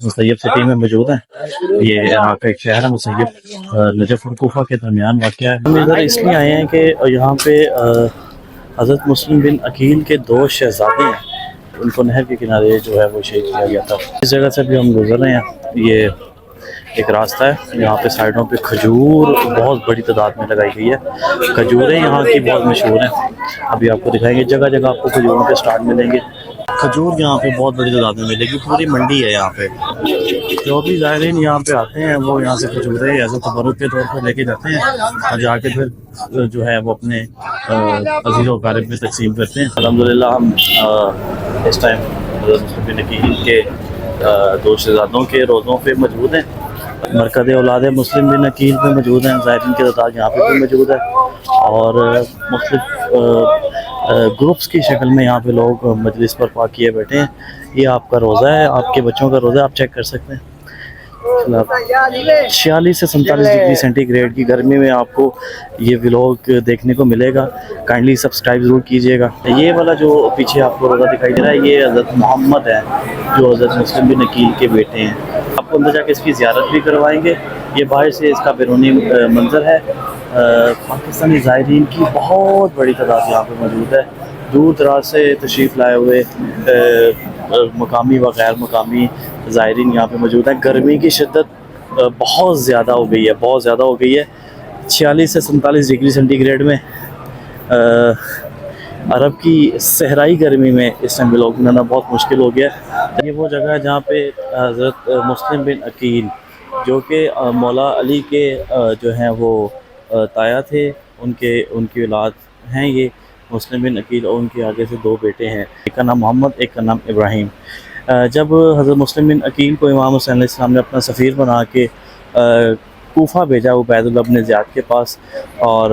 Musayyib city में मौजूद हैं। ये यहाँ का एक शहर है मुसैयब, नजफ और कोफा के दरमियान वाक़या है। हम इधर इसलिए आए हैं कि यहाँ पे हज़रत मुस्लिम बिन अकील के दो शहज़ादे हैं, उनको नहर के किनारे जो है वो शहीद किया गया था। इस जगह से भी हम गुजर रहे हैं। ये एक रास्ता है, यहाँ पे साइडों पे खजूर बहुत बड़ी तादाद में लगाई गई है। खजूरें यहाँ की बहुत मशहूर हैं, अभी आपको दिखाएंगे। जगह जगह आपको खजूरों के स्टार्ट मिलेंगे। खजूर यहाँ पे बहुत बड़ी तादाद में मिलेगी, पूरी मंडी है यहाँ पे। जो भी ज़ायरीन यहाँ पे आते हैं वो यहाँ से खजूरें एज़ तबरुक के तौर पर लेके जाते हैं और जाके फिर जो है वो अपने अज़ीज़ व अक़ारिब में तक़सीम करते हैं। अल्हम्दुलिल्लाह हम इस टाइम मुस्लिम बिन अकील के दो शहज़ादों के रोज़ों पे मौजूद हैं। मरकज़ औलाद मुस्लिम बिन अकील पे मौजूद हैं। ज़ायरीन की तादाद यहाँ पे भी मौजूद है और मुख्तलिफ ग्रुप्स की शक्ल में यहाँ पे लोग मजलिस पर पा किए बैठे हैं। ये आपका रोज़ा है, आपके बच्चों का रोज़ा, आप चेक कर सकते हैं। 46 से 47 डिग्री सेंटीग्रेड की गर्मी में आपको ये व्लॉग देखने को मिलेगा। काइंडली सब्सक्राइब ज़रूर कीजिएगा। ये वाला जो पीछे आपको रोज़ा दिखाई दे रहा है, ये हज़रत मोहम्मद है जो हज़रत मुस्लिम बिन अकील के बेटे हैं। आपको अंदर जाके इसकी ज़ियारत भी करवाएंगे। ये बाहर से इसका बैरूनी मंजर है। पाकिस्तानी ज़ायरीन की बहुत बड़ी तादाद यहाँ पर मौजूद है। दूर दराज से तशरीफ़ लाए हुए मकामी व गैर मकामी ज़ायरीन यहाँ पे मौजूद है। गर्मी की शिद्दत बहुत ज़्यादा हो गई है, बहुत ज़्यादा हो गई है। 46 से 47 डिग्री सेंटीग्रेड में अरब की सहराई गर्मी में इस टाइम व्लॉग बनाना बहुत मुश्किल हो गया। ये वो जगह है जहाँ पे हज़रत मुस्लिम बिन अकील जो कि मौला अली के जो हैं वो ताया थे, उनकी औलाद हैं ये मुस्लिम बिन अकील, और उनके आगे से दो बेटे हैं, एक का नाम मोहम्मद, एक का नाम इब्राहिम। जब हज़रत मुस्लिम बिन अकील को इमाम हुसैन अलैहिस्सलाम ने अपना सफ़ीर बना के कूफा भेजा उबैदुल्लाह इब्न ज़ियाद के पास, और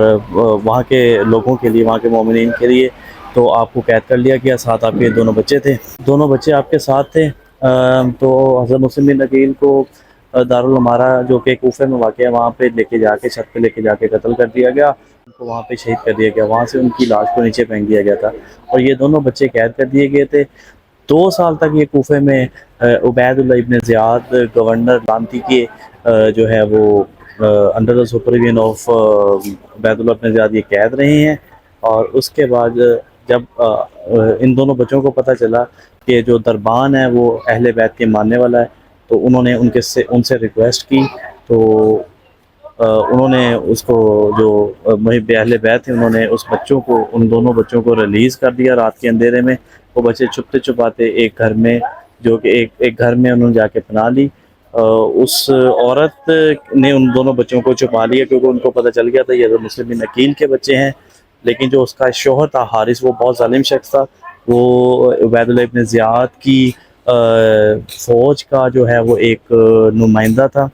वहाँ के लोगों के लिए, वहाँ के मोमिनीन के लिए, तो आपको कैद कर लिया गया। साथ आपके दोनों बच्चे थे, दोनों बच्चे आपके साथ थे। तो हज़रत मुस्लिम बिन अकील को दारुल अमारा जो कि कूफे में वाक़ है, वहाँ पे लेके जाके, छत पे लेके जाके कत्ल कर दिया गया। उनको वहाँ पे शहीद कर दिया गया। वहाँ से उनकी लाश को नीचे फेंक दिया गया था और ये दोनों बच्चे कैद कर दिए गए थे। 2 साल तक ये कूफे में उबैदुल्लाह इब्न ज़ियाद गवर्नर लांती के जो है वो under the supervision of Ubaidullah ibn Ziyad ये कैद रहे हैं। और उसके बाद जब इन दोनों बच्चों को पता चला कि जो दरबान है वो अहले बैत के मानने वाला है, तो उन्होंने उनसे रिक्वेस्ट की। तो उन्होंने उसको, जो मुहिब अहले बैत थे, उन्होंने उन दोनों बच्चों को रिलीज़ कर दिया रात के अंधेरे में। वो बच्चे छुपते छुपाते एक घर में, जो कि एक घर में उन्होंने जाके पनाह ली। उस औरत ने उन दोनों बच्चों को छुपा लिया क्योंकि उनको पता चल गया था ये तो मुस्लिम बिन अकील के बच्चे हैं। लेकिन जो उसका शौहर था हारिस, वो बहुत जालिम शख्स था। वो उबैदुल्लाह इब्न ज़ियाद की फ़ौज का जो है वो एक नुमाइंदा था।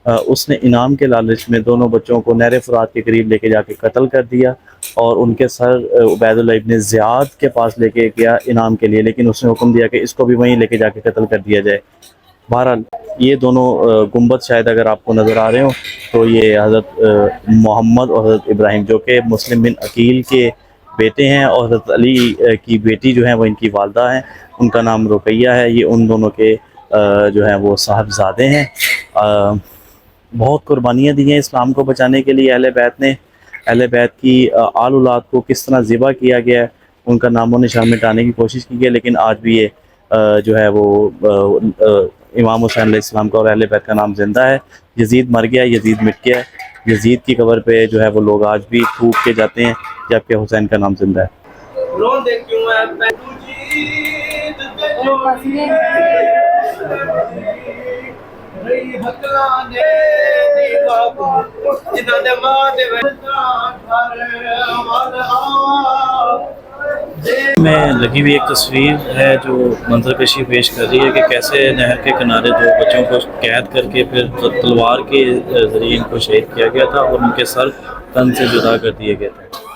उसने इनाम के लालच में दोनों बच्चों को नहर फ़ुरात के करीब लेके जाके कत्ल कर दिया और उनके सर उबैदुल्लाह इब्न ज़ियाद के पास लेके गया इनाम के लिए, लेकिन उसने हुक्म दिया कि इसको भी वहीं लेके जाके कत्ल कर दिया जाए। बहरहाल ये दोनों गुंबद शायद अगर आपको नज़र आ रहे हो तो ये हज़रत मोहम्मद और हज़रत इब्राहिम जो कि मुस्लिम बिन अकील के बेटे हैं, और हज़रत अली की बेटी जो है वो इनकी वालदा हैं, उनका नाम रुकैया है। ये उन दोनों के जो हैं वो साहबजादे हैं। बहुत कुर्बानियाँ दी हैं इस्लाम को बचाने के लिए अहले बैत ने। अहले बैत की आल औलाद को किस तरह ज़िबा किया गया है, उनका नामो निशान मिटाने की कोशिश की गई, लेकिन आज भी ये जो है वो इमाम हुसैन अलैहिस्सलाम का और अहले बैत का नाम ज़िंदा है। यजीद मर गया, यजीद मिट गया। यजीद की कब्र पे जो है वो लोग आज भी थूक के जाते हैं, जबकि हुसैन का नाम ज़िंदा है। में लगी हुई एक तस्वीर है जो मंजर कशी पेश कर रही है कि कैसे नहर के किनारे दो बच्चों को कैद करके फिर तलवार के ज़रिए इनको शहीद किया गया था और उनके सर तन से जुदा कर दिए गए थे।